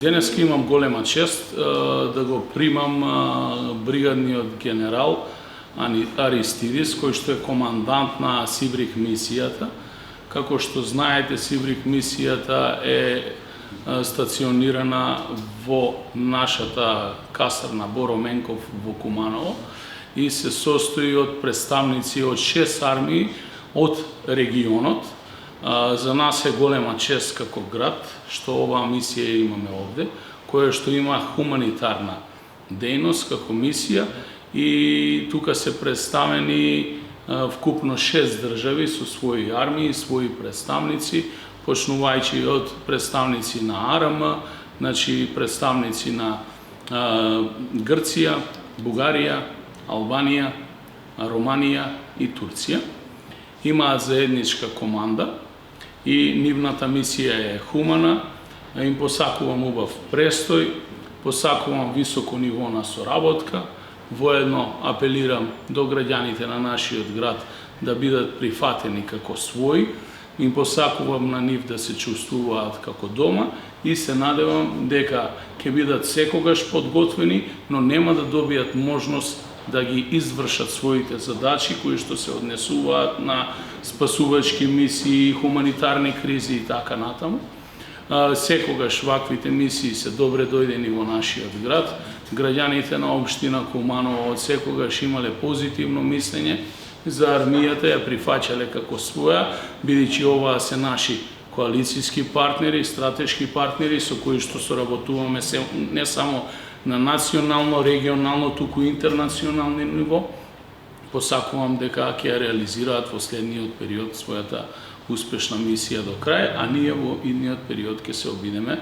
Денеска имам голема чест да го примам бригадниот генерал Аристидис, кој што е командант на Сибрик мисијата. Како што знаете, Сибрик мисијата е стационирана во нашата касарна Боро Менков во Куманово и се состои од представници од 6 армии од регионот. За нас е голема чест како град што оваа мисија имаме овде, која што има хуманитарна дејност како мисија и тука се представени вкупно 6 држави со своји армии, своји представници, почнувајќи од представници на АРМ, значи представници на Грција, Бугарија, Албанија, Романија и Турција. Имаат заедничка команда и нивната мисија е хумана. Им посакувам убав престој, посакувам високо ниво на соработка. Воедно апелирам до граѓаните на нашиот град да бидат прифатени како своји. Им посакувам на нив да се чувствуваат како дома и се надевам дека ќе бидат секогаш подготвени, но нема да добијат можност да ги извршат своите задачи кои што се однесуваат на спасувачки мисии, хуманитарни кризи и така натаму. Секогаш ваквите мисии се добре дојдени во нашиот град. Граѓаните на општина Куманово од секогаш имале позитивно мислење за армијата, ја прифаќале како своја, бидејќи оваа се наши коалицијски партнери, стратешки партнери со кои што соработуваме не само на национално, регионално, туку интернационално ниво. Посакувам дека ќе ја реализираат во следниот период својата успешна мисија до крај, а ние во идниот период ќе се обидеме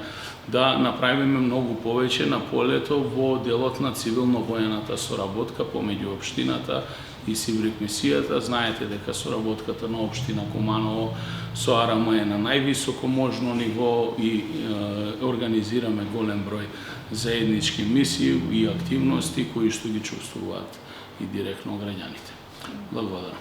да направиме многу повеќе на полето во делот на цивилно-воената соработка помеѓу општината и Сибрик мисијата. Знаете дека соработката на општина Куманово со АРМ е на највисоко можно ниво и организираме голем број заеднички мисии и активности кои што ги чувствуваат и директно граѓаните. Благодарам.